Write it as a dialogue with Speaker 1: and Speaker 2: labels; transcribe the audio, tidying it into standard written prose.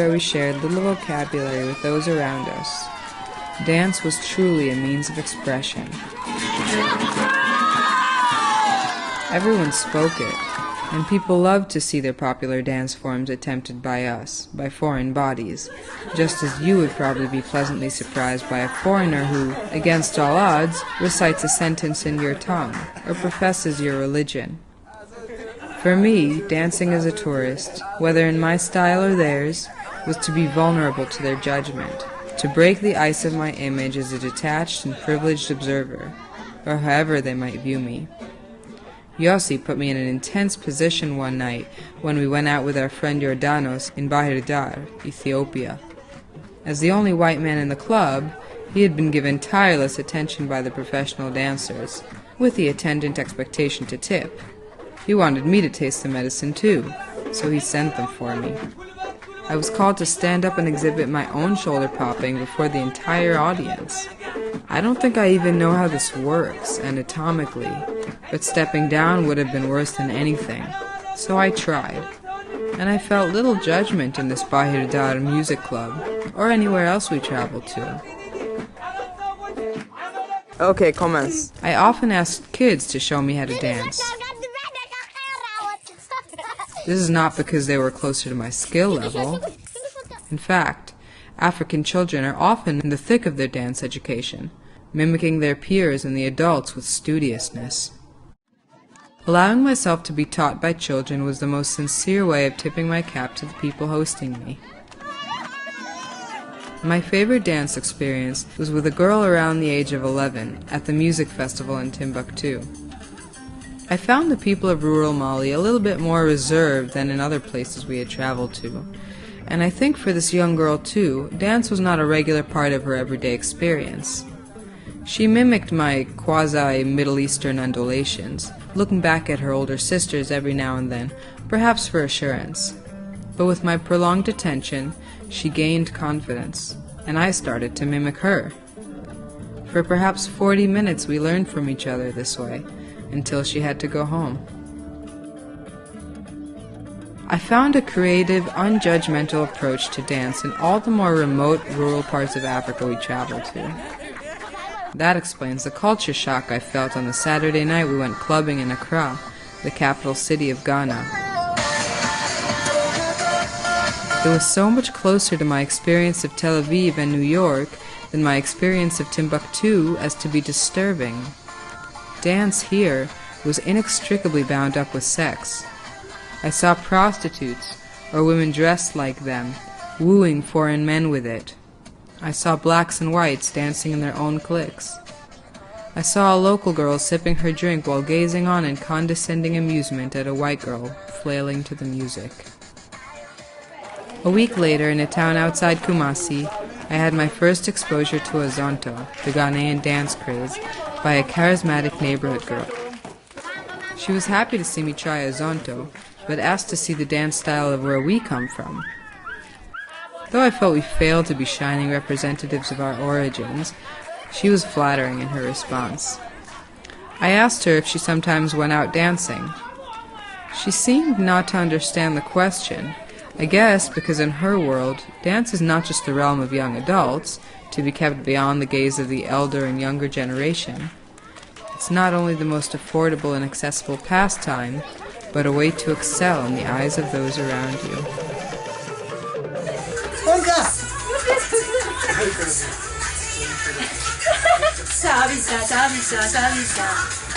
Speaker 1: where we shared little vocabulary with those around us. Dance was truly a means of expression. Everyone spoke it, and people loved to see their popular dance forms attempted by us, by foreign bodies, just as you would probably be pleasantly surprised by a foreigner who, against all odds, recites a sentence in your tongue, or professes your religion. For me, dancing as a tourist, whether in my style or theirs, was to be vulnerable to their judgment, to break the ice of my image as a detached and privileged observer, or however they might view me. Yosee put me in an intense position one night when we went out with our friend Jordanos in Bahir Dar, Ethiopia. As the only white man in the club, he had been given tireless attention by the professional dancers, with the attendant expectation to tip. He wanted me to taste the medicine too, so he sent them for me. I was called to stand up and exhibit my own shoulder popping before the entire audience. I don't think I even know how this works, anatomically, but stepping down would have been worse than anything, so I tried. And I felt little judgment in this Bahir Dar music club, or anywhere else we traveled to.
Speaker 2: Okay, commence.
Speaker 1: I often asked kids to show me how to dance. This is not because they were closer to my skill level. In fact, African children are often in the thick of their dance education, mimicking their peers and the adults with studiousness. Allowing myself to be taught by children was the most sincere way of tipping my cap to the people hosting me. My favorite dance experience was with a girl around the age of 11 at the music festival in Timbuktu. I found the people of rural Mali a little bit more reserved than in other places we had traveled to, and I think for this young girl too, dance was not a regular part of her everyday experience. She mimicked my quasi-Middle Eastern undulations, looking back at her older sisters every now and then, perhaps for assurance. But with my prolonged attention, she gained confidence, and I started to mimic her. For perhaps 40 minutes we learned from each other this way, until she had to go home. I found a creative, unjudgmental approach to dance in all the more remote, rural parts of Africa we traveled to. That explains the culture shock I felt on the Saturday night we went clubbing in Accra, the capital city of Ghana. It was so much closer to my experience of Tel Aviv and New York than my experience of Timbuktu as to be disturbing. Dance here was inextricably bound up with sex. I saw prostitutes, or women dressed like them, wooing foreign men with it. I saw blacks and whites dancing in their own cliques. I saw a local girl sipping her drink while gazing on in condescending amusement at a white girl flailing to the music. A week later, in a town outside Kumasi, I had my first exposure to Azonto, the Ghanaian dance craze, by a charismatic neighborhood girl. She was happy to see me try Azonto, but asked to see the dance style of where we come from. Though I felt we failed to be shining representatives of our origins, she was flattering in her response. I asked her if she sometimes went out dancing. She seemed not to understand the question, I guess because in her world, dance is not just the realm of young adults, to be kept beyond the gaze of the elder and younger generation. It's not only the most affordable and accessible pastime, but a way to excel in the eyes of those around you.
Speaker 3: Savisa, savisa, savisa.